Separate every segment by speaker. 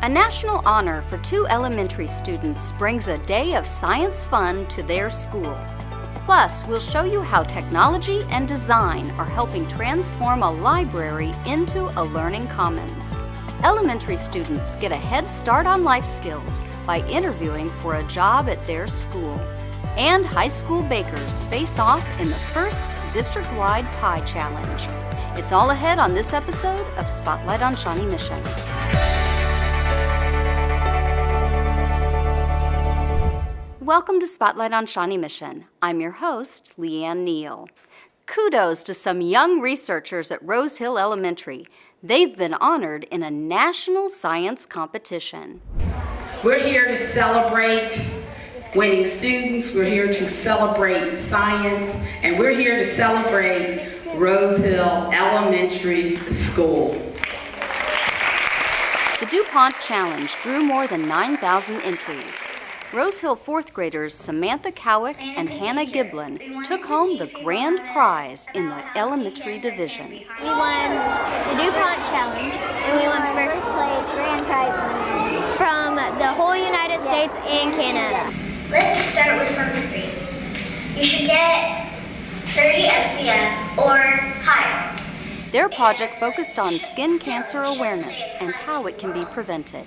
Speaker 1: A national honor for 2 elementary students brings a day of science fun to their school. Plus, we'll show you how technology and design are helping transform a library into a learning commons. Elementary students get a head start on life skills by interviewing for a job at their school. And high school bakers face off in the first district-wide pie challenge. It's all ahead on this episode of Spotlight on Shawnee Mission. Welcome to Spotlight on Shawnee Mission. I'm your host, Leanne Neal. Kudos to some young researchers at Rosehill Elementary. They've been honored in a national science competition.
Speaker 2: We're here to celebrate winning students, we're here to celebrate science, and we're here to celebrate Rosehill Elementary School.
Speaker 1: The DuPont Challenge drew more than 9,000 entries. Rosehill 4th graders Samantha Cowick and Hannah Giblin took home the grand prize in the elementary division.
Speaker 3: We won the DuPont Challenge, and we won first place grand prize winners from the whole United States and Canada.
Speaker 4: Let's start with sunscreen. You should get 30 SPF or higher.
Speaker 1: Their project focused on skin cancer awareness and how it can be prevented.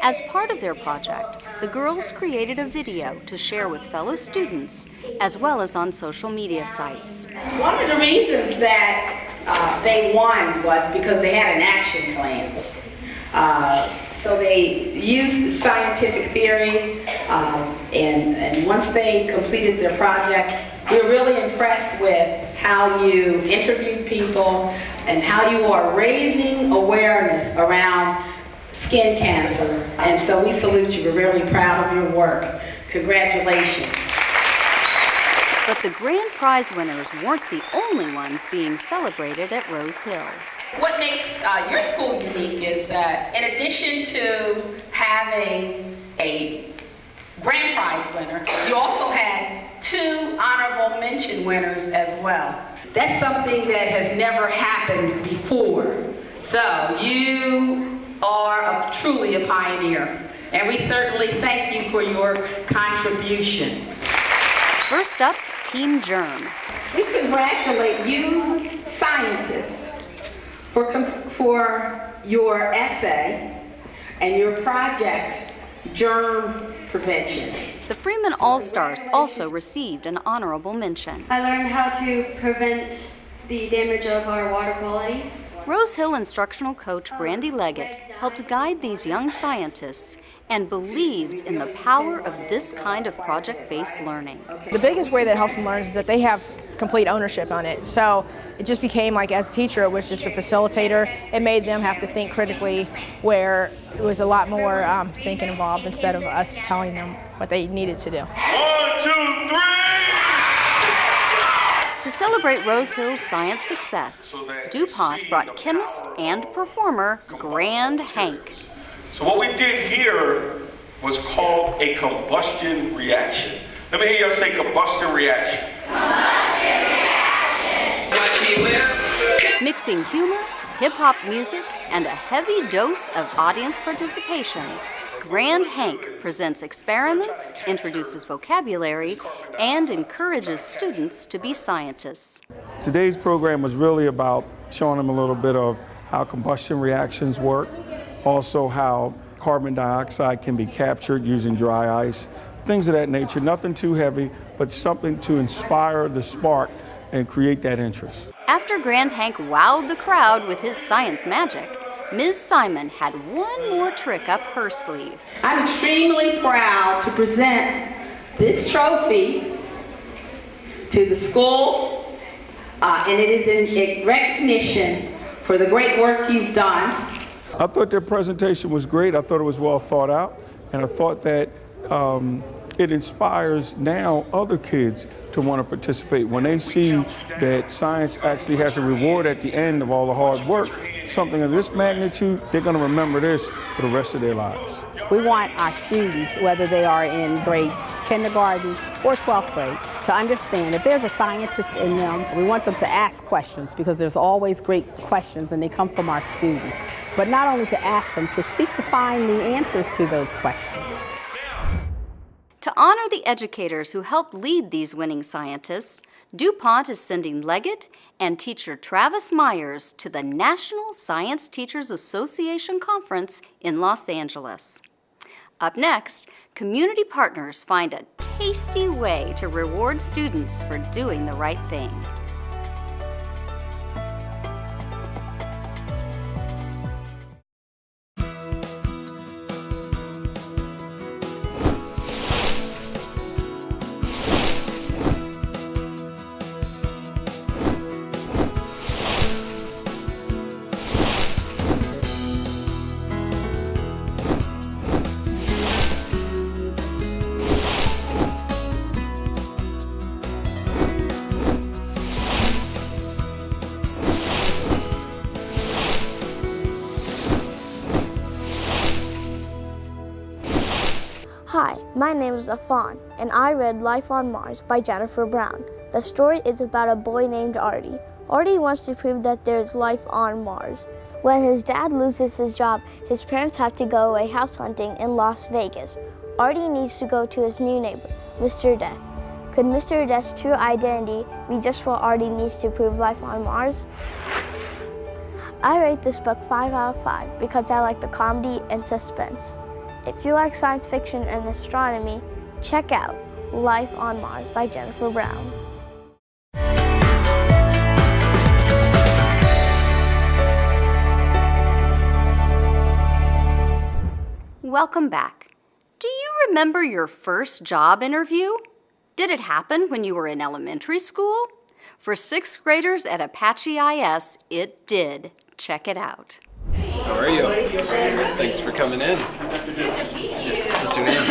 Speaker 1: As part of their project, the girls created a video to share with fellow students, as well as on social media sites.
Speaker 2: One of the reasons that they won was because they had an action plan. So they used scientific theory, and once they completed their project, we were really impressed with how you interviewed people and how you are raising awareness around skin cancer. And so we salute you. We're really proud of your work. Congratulations.
Speaker 1: But the grand prize winners weren't the only ones being celebrated at Rosehill.
Speaker 2: What makes your school unique is that in addition to having a grand prize winner, you also had 2 honorable mention winners as well. That's something that has never happened before. So you are truly a pioneer, and we certainly thank you for your contribution.
Speaker 1: First up, Team Germ.
Speaker 2: We congratulate you, scientists, for your essay and your project, Germ Prevention.
Speaker 1: The Freeman All-Stars also received an honorable mention.
Speaker 5: I learned how to prevent the damage of our water quality.
Speaker 1: Rosehill instructional coach Brandy Leggett helped guide these young scientists and believes in the power of this kind of project-based learning.
Speaker 6: The biggest way that helps them learn is that they have complete ownership on it. So it just became like, as a teacher, it was just a facilitator. It made them have to think critically, where it was a lot more thinking involved instead of us telling them what they needed to do.
Speaker 7: 1, 2, 3!
Speaker 1: To celebrate Rosehill's science success, DuPont brought chemist and performer Grand Hank.
Speaker 7: So what we did here was called a combustion reaction. Let me hear y'all say combustion reaction. Combustion reaction.
Speaker 1: Mixing humor, hip-hop music, and a heavy dose of audience participation, Grand Hank presents experiments, introduces vocabulary, and encourages students to be scientists.
Speaker 8: Today's program was really about showing them a little bit of how combustion reactions work, also how carbon dioxide can be captured using dry ice, things of that nature. Nothing too heavy, but something to inspire the spark and create that interest.
Speaker 1: After Grand Hank wowed the crowd with his science magic, Ms. Simon had one more trick up her sleeve.
Speaker 2: I'm extremely proud to present this trophy to the school, and it is in recognition for the great work you've done.
Speaker 8: I thought their presentation was great. I thought it was well thought out, and I thought that it inspires now other kids to want to participate. When they see that science actually has a reward at the end of all the hard work, something of this magnitude, they're going to remember this for the rest of their lives.
Speaker 9: We want our students, whether they are in grade kindergarten or 12th grade, to understand if there's a scientist in them, we want them to ask questions, because there's always great questions and they come from our students. But not only to ask them, to seek to find the answers to those questions.
Speaker 1: To honor the educators who helped lead these winning scientists, DuPont is sending Leggett and teacher Travis Myers to the National Science Teachers Association Conference in Los Angeles. Up next, community partners find a tasty way to reward students for doing the right thing.
Speaker 10: Hi, my name is Afan, and I read Life on Mars by Jennifer Brown. The story is about a boy named Artie. Artie wants to prove that there's life on Mars. When his dad loses his job, his parents have to go away house hunting in Las Vegas. Artie needs to go to his new neighbor, Mr. Death. Could Mr. Death's true identity be just what Artie needs to prove life on Mars? I rate this book 5 out of 5 because I like the comedy and suspense. If you like science fiction and astronomy, check out Life on Mars by Jennifer Brown.
Speaker 1: Welcome back. Do you remember your first job interview? Did it happen when you were in elementary school? For 6th graders at ApacheIS, it did. Check it out.
Speaker 11: How are you? Thanks for coming in. What's your name?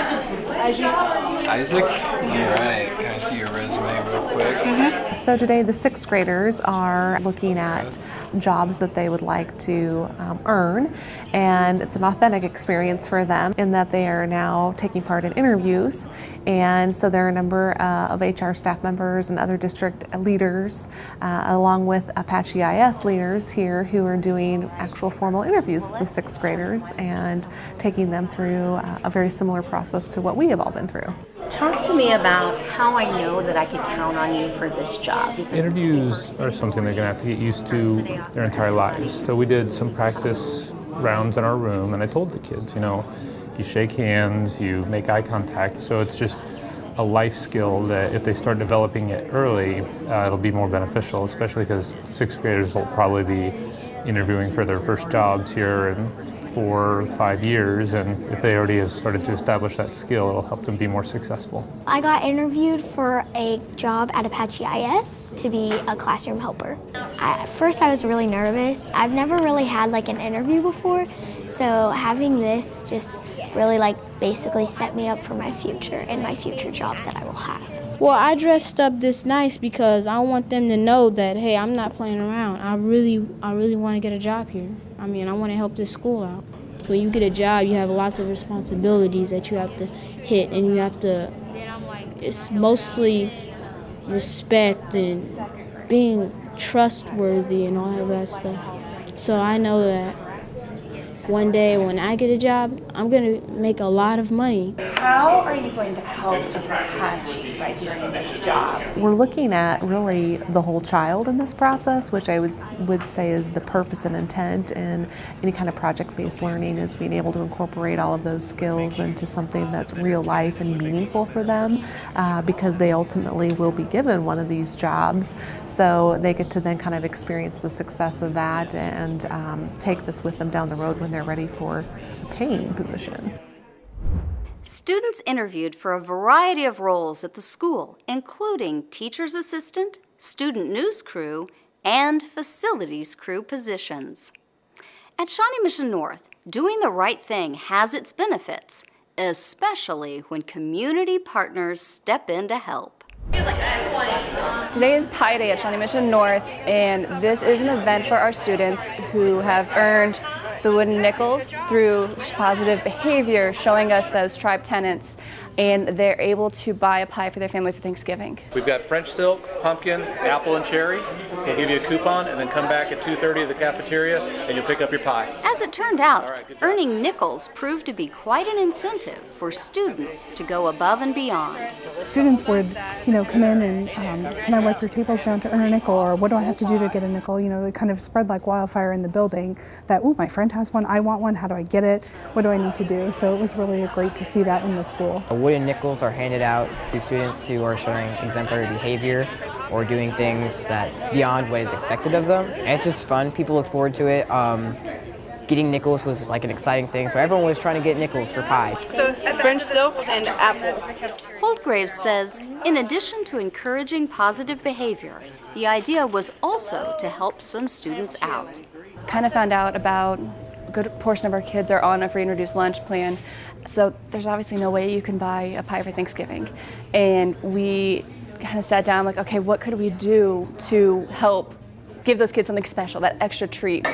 Speaker 11: Isaac? All right. Can I see your resume real quick?
Speaker 12: So today the 6th graders are looking at jobs that they would like to earn, and it's an authentic experience for them in that they are now taking part in interviews. And so there are a number of HR staff members and other district leaders, along with ApacheIS leaders here, who are doing actual formal interviews with the 6th graders and taking them through a very similar process to what we have all been through.
Speaker 13: Talk to me about how I know that I could count on you for this job.
Speaker 14: Interviews are something they're going to have to get used to their entire lives. So we did some practice rounds in our room, and I told the kids, you shake hands, you make eye contact. So it's just a life skill that if they start developing it early, it'll be more beneficial, especially because 6th graders will probably be interviewing for their first jobs here in 4 or 5 years, and if they already have started to establish that skill, it'll help them be more successful.
Speaker 3: I got interviewed for a job at ApacheIS to be a classroom helper. At first I was really nervous. I've never really had an interview before, so having this just really basically set me up for my future and my future jobs that I will have.
Speaker 15: Well, I dressed up this nice because I want them to know that, hey, I'm not playing around. I really want to get a job here. I want to help this school out. When you get a job, you have lots of responsibilities that you have to hit, and you have to, it's mostly respect and being trustworthy and all of that stuff. So I know that one day when I get a job, I'm going to make a lot of money.
Speaker 13: How are you going to help Apache by doing this job?
Speaker 12: We're looking at really the whole child in this process, which I would say is the purpose and intent in any kind of project-based learning, is being able to incorporate all of those skills into something that's real life and meaningful for them, because they ultimately will be given one of these jobs. So they get to then kind of experience the success of that and take this with them down the road when they're ready for a paying position.
Speaker 1: Students interviewed for a variety of roles at the school, including teacher's assistant, student news crew, and facilities crew positions. At Shawnee Mission North, doing the right thing has its benefits, especially when community partners step in to help.
Speaker 16: Today is Pi Day at Shawnee Mission North, and this is an event for our students who have earned the wooden nickels through positive behavior, showing us those tribe tenets, and they're able to buy a pie for their family for Thanksgiving.
Speaker 17: We've got French silk, pumpkin, apple, and cherry. We'll give you a coupon and then come back at 2:30 to the cafeteria and you'll pick up your pie.
Speaker 1: As it turned out, earning nickels proved to be quite an incentive for students to go above and beyond.
Speaker 18: Students would, come in and can I wipe your tables down to earn a nickel, or what do I have to do to get a nickel? It kind of spread like wildfire in the building that, ooh, my friend has one, I want one, how do I get it? What do I need to do? So it was really great to see that in the school.
Speaker 19: Wooden nickels are handed out to students who are showing exemplary behavior or doing things that beyond what is expected of them. And it's just fun. People look forward to it. Getting nickels was like an exciting thing, so everyone was trying to get nickels for pie.
Speaker 16: So French silk and apple.
Speaker 1: Holtgraves says, in addition to encouraging positive behavior, the idea was also to help some students out.
Speaker 16: Kind of found out about a good portion of our kids are on a free and reduced lunch plan, so there's obviously no way you can buy a pie for Thanksgiving. And we kind of sat down like, okay, what could we do to help give those kids something special, that extra treat?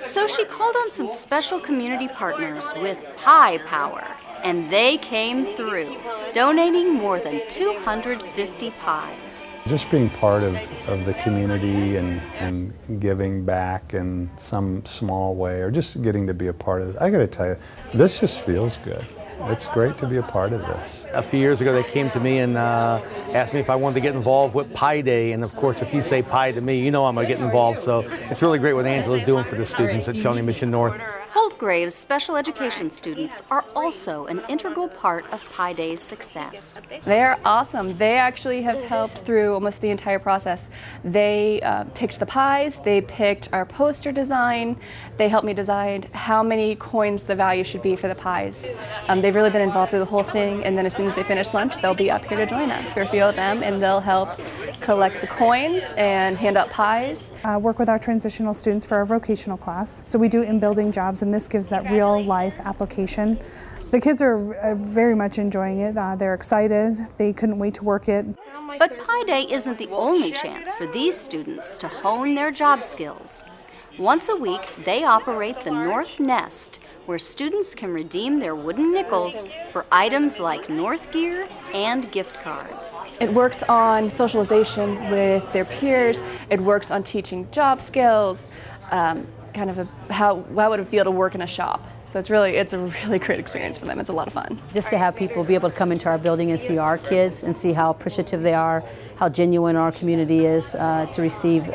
Speaker 1: So she called on some special community partners with pie power, and they came through, donating more than 250 pies.
Speaker 20: Just being part of the community and giving back in some small way, or just getting to be a part of it. I gotta tell you, this just feels good. It's great to be a part of this.
Speaker 21: A few years ago, they came to me and asked me if I wanted to get involved with Pi Day. And of course, if you say pie to me, you know I'm going to get involved. So it's really great what Angela's doing for the students at Shawnee Mission North.
Speaker 1: Holtgraves special education students are also an integral part of Pi Day's success.
Speaker 16: They're awesome. They actually have helped through almost the entire process. They picked the pies, they picked our poster design, they helped me decide how many coins the value should be for the pies. They've really been involved through the whole thing, and then as soon as they finish lunch, they'll be up here to join us for a few of them, and they'll help collect the coins and hand out pies.
Speaker 18: Work with our transitional students for our vocational class. So we do in-building jobs, and this gives that real-life application. The kids are very much enjoying it. They're excited. They couldn't wait to work it.
Speaker 1: But Pi Day isn't the only chance for these students to hone their job skills. Once a week, they operate the North Nest, where students can redeem their wooden nickels for items like North gear and gift cards.
Speaker 16: It works on socialization with their peers. It works on teaching job skills, kind of how would it feel to work in a shop. So it's a really great experience for them. It's a lot of fun.
Speaker 22: Just to have people be able to come into our building and see our kids and see how appreciative they are, how genuine our community is to receive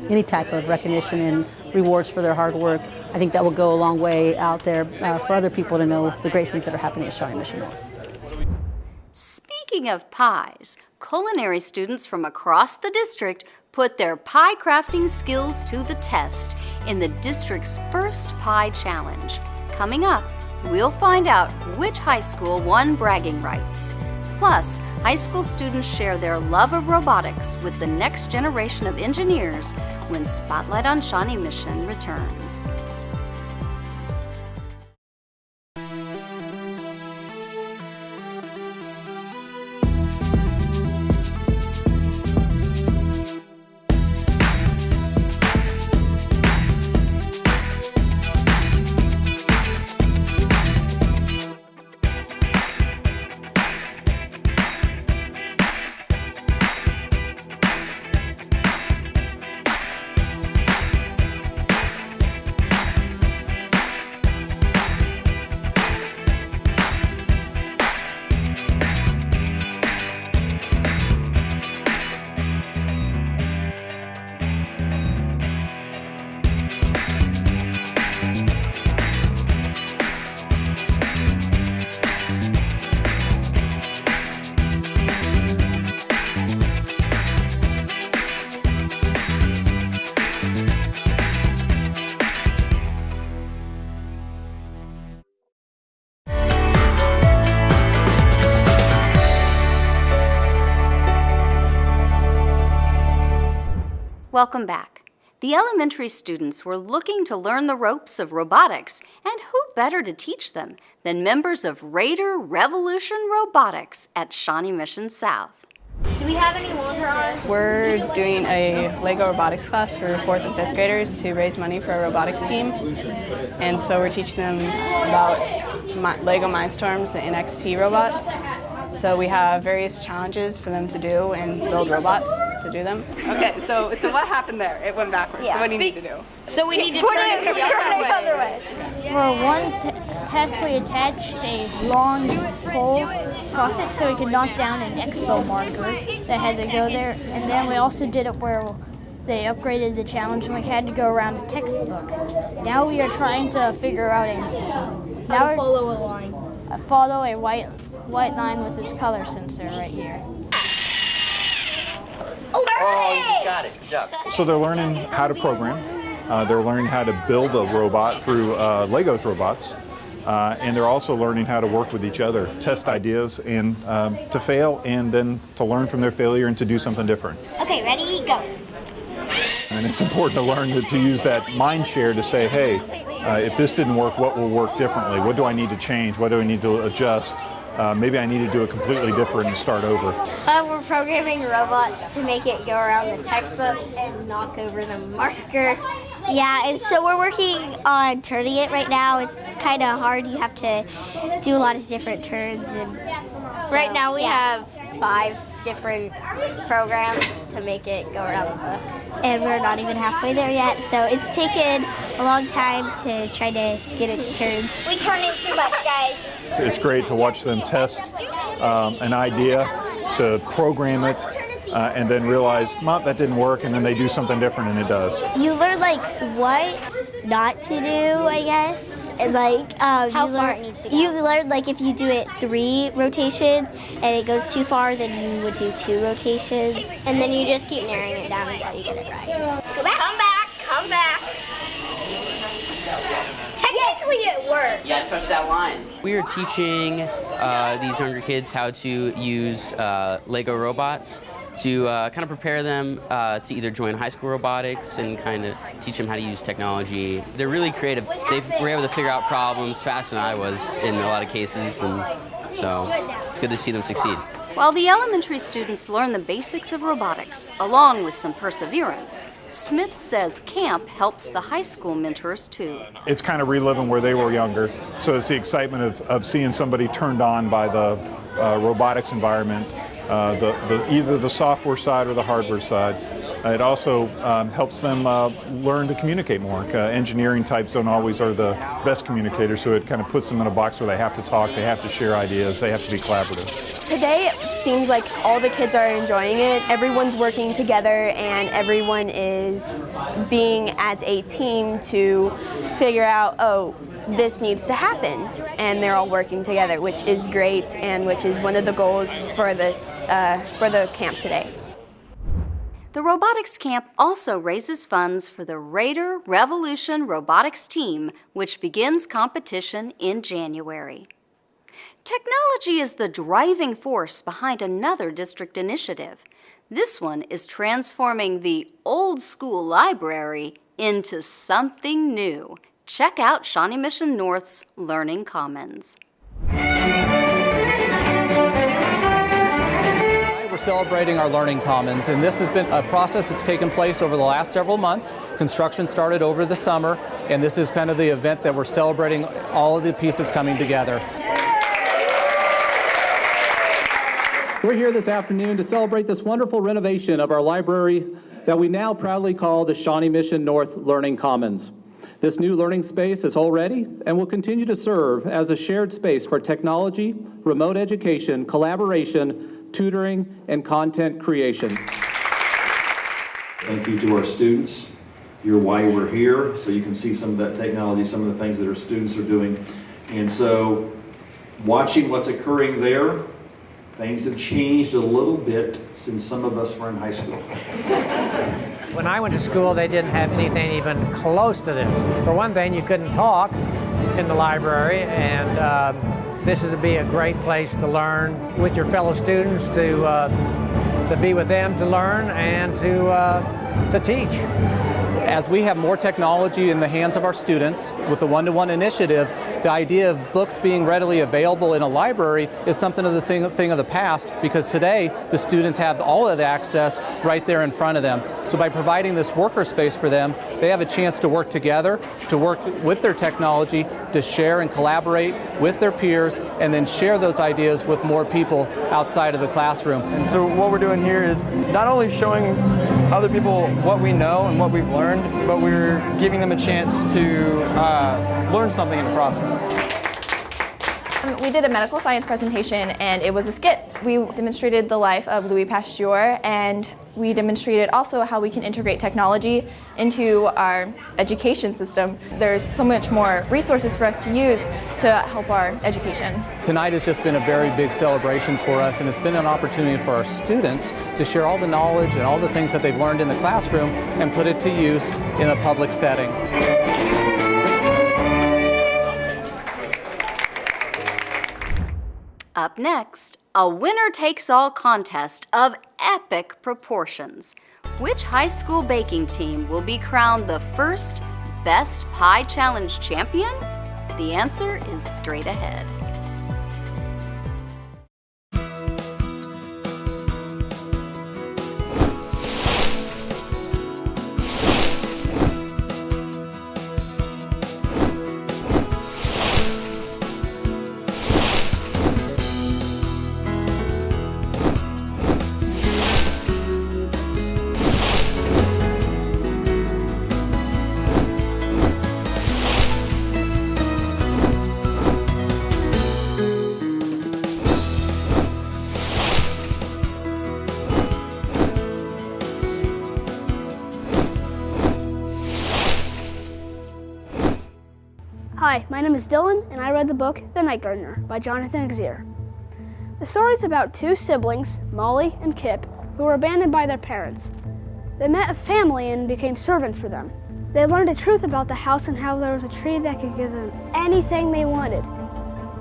Speaker 22: any type of recognition and rewards for their hard work. I think that will go a long way out there for other people to know the great things that are happening at Shawnee Mission North.
Speaker 1: Speaking of pies, culinary students from across the district put their pie crafting skills to the test in the district's first pie challenge. Coming up, we'll find out which high school won bragging rights. Plus, high school students share their love of robotics with the next generation of engineers when Spotlight on Shawnee Mission returns. Welcome back. The elementary students were looking to learn the ropes of robotics, and who better to teach them than members of Raider Revolution Robotics at Shawnee Mission South.
Speaker 4: Do we have any water on?
Speaker 16: We're doing a Lego robotics class for 4th and 5th graders to raise money for a robotics team. And so we're teaching them about Lego Mindstorms and NXT robots. So we have various challenges for them to do and build robots to do them. Okay, so what happened there? It went backwards.
Speaker 4: Yeah.
Speaker 16: So what do you need to do?
Speaker 4: So we need to turn it the other way.
Speaker 5: For one test, we attached a long pole across it so we could knock down an expo marker that had to go there. And then we also did it where they upgraded the challenge and we had to go around a textbook. Now we are trying to figure out
Speaker 4: follow a line.
Speaker 5: Follow a white line with this color sensor right here.
Speaker 4: Oh, you just got it. Good job.
Speaker 23: So they're learning how to program. They're learning how to build a robot through Lego's robots. And they're also learning how to work with each other, test ideas, and to fail, and then to learn from their failure and to do something different.
Speaker 4: Okay, ready, go.
Speaker 23: And it's important to learn to use that mind share to say, hey, if this didn't work, what will work differently? What do I need to change? What do I need to adjust? Maybe I need to do it completely different and start over.
Speaker 4: We're programming robots to make it go around the textbook and knock over the marker.
Speaker 10: Yeah, and so we're working on turning it right now. It's kind of hard. You have to do a lot of different turns. And so,
Speaker 4: Right now we have 5 different programs to make it go around the book.
Speaker 10: And we're not even halfway there yet, so it's taken a long time to try to get it to turn.
Speaker 4: We turn it too much, guys.
Speaker 23: It's great to watch them test an idea, to program it, and then realize, that didn't work, and then they do something different and it does.
Speaker 10: You learn what not to do, I guess, and
Speaker 4: how far it needs to go.
Speaker 10: You learn if you do it 3 rotations and it goes too far, then you would do 2 rotations,
Speaker 4: and then you just keep narrowing it down until you get it right. Go back. Come back. Technically it worked.
Speaker 24: You gotta touch that line.
Speaker 25: We are teaching these younger kids how to use Lego robots to kind of prepare them to either join high school robotics and kind of teach them how to use technology. They're really creative. They were able to figure out problems faster than I was in a lot of cases, and so it's good to see them succeed.
Speaker 1: While the elementary students learn the basics of robotics, along with some perseverance, Smith says camp helps the high school mentors too.
Speaker 23: It's kind of reliving where they were younger, so it's the excitement of seeing somebody turned on by the robotics environment, either the software side or the hardware side. It also helps them learn to communicate more. Engineering types don't always are the best communicators, so it kind of puts them in a box where they have to talk, they have to share ideas, they have to be collaborative.
Speaker 26: Today it seems like all the kids are enjoying it. Everyone's working together and everyone is being as a team to figure out, this needs to happen. And they're all working together, which is great and which is one of the goals for the camp today.
Speaker 1: The robotics camp also raises funds for the Raider Revolution Robotics team, which begins competition in January. Technology is the driving force behind another district initiative. This one is transforming the old school library into something new. Check out Shawnee Mission North's Learning Commons.
Speaker 17: We're celebrating our Learning Commons, and this has been a process that's taken place over the last several months. Construction started over the summer, and this is kind of the event that we're celebrating all of the pieces coming together. We're here this afternoon to celebrate this wonderful renovation of our library that we now proudly call the Shawnee Mission North Learning Commons. This new learning space is already and will continue to serve as a shared space for technology, remote education, collaboration, tutoring, and content creation.
Speaker 27: Thank you to our students. You're why we're here, so you can see some of that technology, some of the things that our students are doing. And so, watching what's occurring there, things have changed a little bit since some of us were in high school.
Speaker 28: When I went to school, they didn't have anything even close to this. For one thing, you couldn't talk in the library, and this is to be a great place to learn with your fellow students, to be with them to learn and to teach.
Speaker 17: As we have more technology in the hands of our students with the one-to-one initiative, the idea of books being readily available in a library is something of the thing of the past, because today the students have all of the access right there in front of them. So by providing this worker space for them, they have a chance to work together, to work with their technology, to share and collaborate with their peers, and then share those ideas with more people outside of the classroom.
Speaker 2: And so what we're doing here is not only showing other people what we know and what we've learned, but we're giving them a chance to learn something in the process.
Speaker 6: We did a medical science presentation, and it was a skit. We demonstrated the life of Louis Pasteur, and we demonstrated also how we can integrate technology into our education system. There's so much more resources for us to use to help our education.
Speaker 17: Tonight has just been a very big celebration for us, and it's been an opportunity for our students to share all the knowledge and all the things that they've learned in the classroom and put it to use in a public setting.
Speaker 1: Up next, a winner-takes-all contest of epic proportions. Which high school baking team will be crowned the first Best Pie Challenge champion? The answer is straight ahead.
Speaker 7: Hi, my name is Dylan, and I read the book The Night Gardener by Jonathan Exer. The story is about two siblings, Molly and Kip, who were abandoned by their parents. They met a family and became servants for them. They learned the truth about the house and how there was a tree that could give them anything they wanted.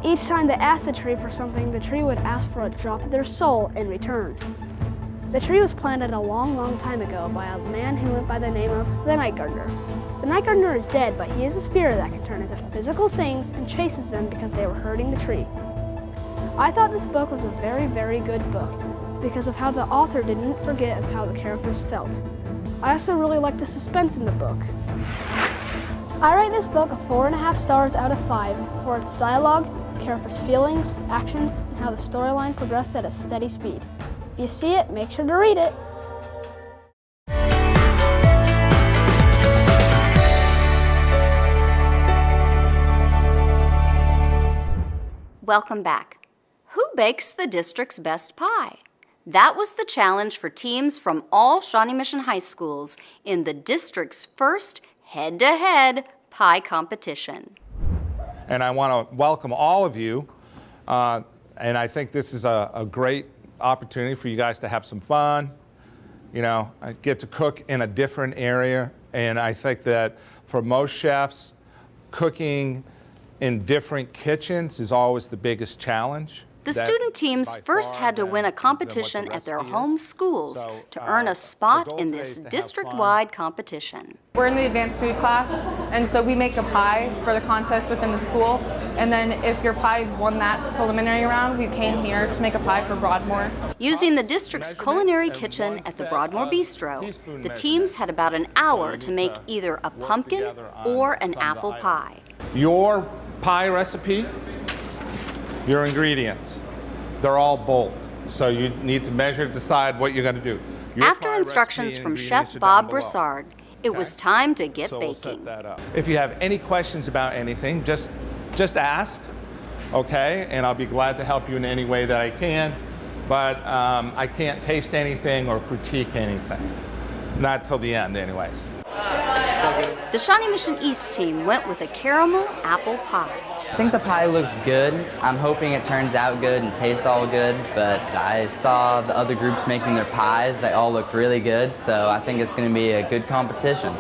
Speaker 7: Each time they asked the tree for something, the tree would ask for a drop of their soul in return. The tree was planted a long, long time ago by a man who went by the name of the Night Gardener. The Night Gardener is dead, but he is a spirit that can turn into physical things and chases them because they were hurting the tree. I thought this book was a very, very good book because of how the author didn't forget of how the characters felt. I also really liked the suspense in the book. I rate this book 4.5 stars out of 5 for its dialogue, characters' feelings, actions, and how the storyline progressed at a steady speed. If you see it, make sure to read it.
Speaker 1: Welcome back. Who bakes the district's best pie? That was the challenge for teams from all Shawnee Mission high schools in the district's first head-to-head pie competition.
Speaker 8: And I want to welcome all of you, and I think this is a great opportunity for you guys to have some fun, you know, get to cook in a different area, and I think that for most chefs, cooking in different kitchens is always the biggest challenge.
Speaker 1: The student teams first had to win a competition at their home schools to earn a spot in this district-wide competition.
Speaker 9: We're in the advanced food class, and so we make a pie for the contest within the school. And then if your pie won that preliminary round, we came here to make a pie for Broadmoor.
Speaker 1: Using the district's culinary kitchen at the Broadmoor Bistro, the teams had about an hour to make either a pumpkin or an apple pie.
Speaker 8: Your pie recipe, your ingredients, they're all bulk. So you need to measure, decide what you're going to do.
Speaker 1: After instructions from Chef Bob Broussard, it was time to get baking.
Speaker 8: If you have any questions about anything, just ask, okay? And I'll be glad to help you in any way that I can. But I can't taste anything or critique anything. Not till the end, anyways.
Speaker 1: The Shawnee Mission East team went with a caramel apple pie.
Speaker 11: I think the pie looks good. I'm hoping it turns out good and tastes all good, but I saw the other groups making their pies. They all look really good, so I think it's going to be a good competition.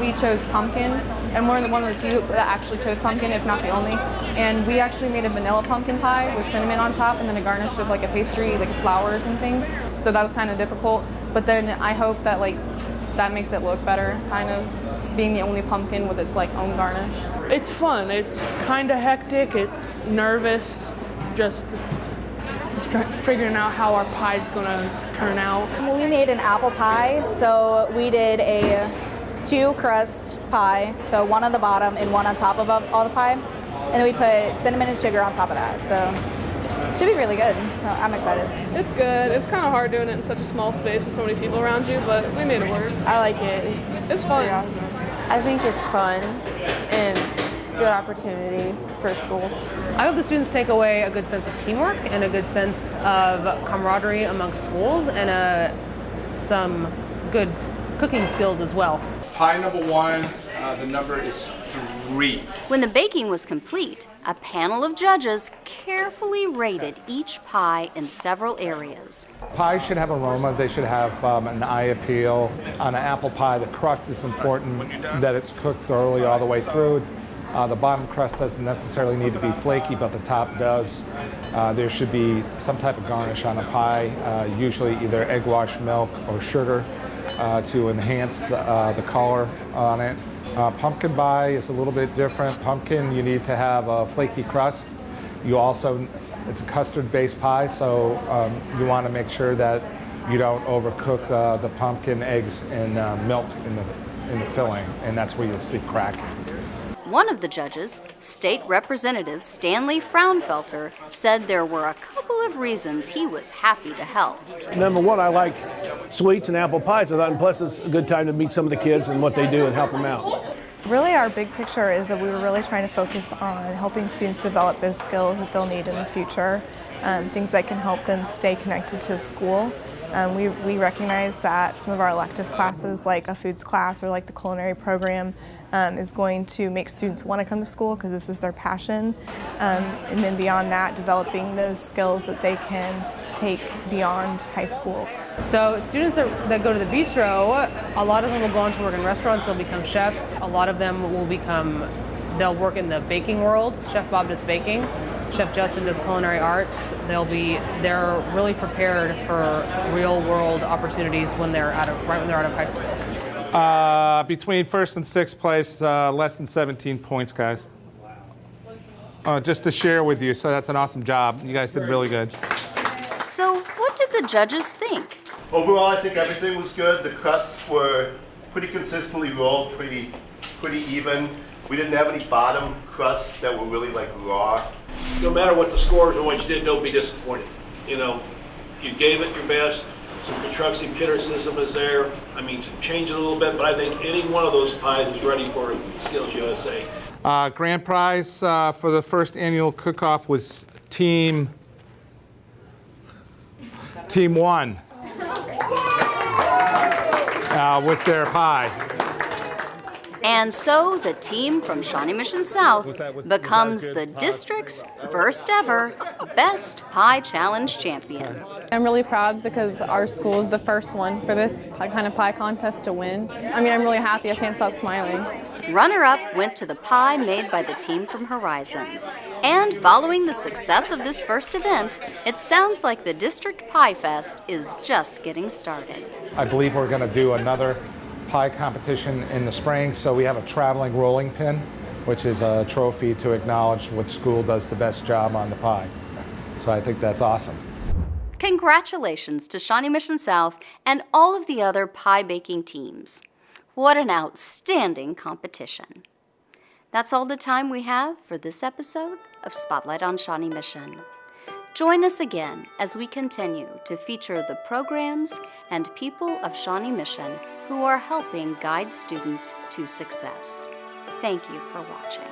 Speaker 9: We chose pumpkin, and we're one of the few that actually chose pumpkin, if not the only. And we actually made a vanilla pumpkin pie with cinnamon on top and then a garnish of like a pastry, like flowers and things. So that was kind of difficult. But then I hope that like that makes it look better, kind of, being the only pumpkin with its like own garnish.
Speaker 3: It's fun. It's kind of hectic. It's nervous, just figuring out how our pie's gonna turn out.
Speaker 12: We made an apple pie, so we did a 2-crust pie, so one on the bottom and one on top of all the pie, and then we put cinnamon and sugar on top of that. So it should be really good. So I'm excited.
Speaker 3: It's good. It's kind of hard doing it in such a small space with so many people around you, but we made it work.
Speaker 13: I like it.
Speaker 3: It's fun.
Speaker 13: I think it's fun and good opportunity for schools.
Speaker 14: I hope the students take away a good sense of teamwork and a good sense of camaraderie amongst schools and some good cooking skills as well.
Speaker 8: Pie number 1, the number is 3.
Speaker 1: When the baking was complete, a panel of judges carefully rated each pie in several areas.
Speaker 8: Pies should have aroma, they should have an eye appeal. On an apple pie, the crust is important, that it's cooked thoroughly all the way through. The bottom crust doesn't necessarily need to be flaky, but the top does. There should be some type of garnish on a pie, usually either egg wash milk or sugar to enhance the color on it. Pumpkin pie is a little bit different. Pumpkin, you need to have a flaky crust. You also, it's a custard-based pie, so you want to make sure that you don't overcook the pumpkin, eggs, and milk in the filling, and that's where you'll see crack.
Speaker 1: One of the judges, State Representative Stanley Fraunfelter, said there were a couple of reasons he was happy to help.
Speaker 15: Number one, I like sweets and apple pies, and plus it's a good time to meet some of the kids and what they do and help them out.
Speaker 19: Really, our big picture is that we were really trying to focus on helping students develop those skills that they'll need in the future, things that can help them stay connected to school. We recognize that some of our elective classes, like a foods class or like the culinary program, is going to make students want to come to school because this is their passion. And then beyond that, developing those skills that they can take beyond high school.
Speaker 14: So students that go to the bistro, a lot of them will go on to work in restaurants, they'll become chefs. A lot of them they'll work in the baking world. Chef Bob does baking. Chef Justin does culinary arts. They're really prepared for real world opportunities right when they're out of high school.
Speaker 8: Between first and sixth place, less than 17 points, guys. Just to share with you, so that's an awesome job. You guys did really good.
Speaker 1: So what did the judges think?
Speaker 20: Overall, I think everything was good. The crusts were pretty consistently rolled, pretty even. We didn't have any bottom crusts that were really like raw.
Speaker 24: No matter what the scores or what you did, don't be disappointed. You know, you gave it your best. Some constructive criticism is there. I mean, change it a little bit, but I think any one of those pies is ready for Skills USA.
Speaker 8: Grand prize for the first annual cook-off was Team 1 with their pie.
Speaker 1: And so the team from Shawnee Mission South becomes the district's first ever Best Pie Challenge champions.
Speaker 9: I'm really proud because our school is the first one for this kind of pie contest to win. I mean, I'm really happy. I can't stop smiling.
Speaker 1: Runner-up went to the pie made by the team from Horizons. And following the success of this first event, it sounds like the District Pie Fest is just getting started.
Speaker 8: I believe we're going to do another pie competition in the spring, so we have a traveling rolling pin, which is a trophy to acknowledge what school does the best job on the pie. So I think that's awesome.
Speaker 1: Congratulations to Shawnee Mission South and all of the other pie baking teams. What an outstanding competition. That's all the time we have for this episode of Spotlight on Shawnee Mission. Join us again as we continue to feature the programs and people of Shawnee Mission who are helping guide students to success. Thank you for watching.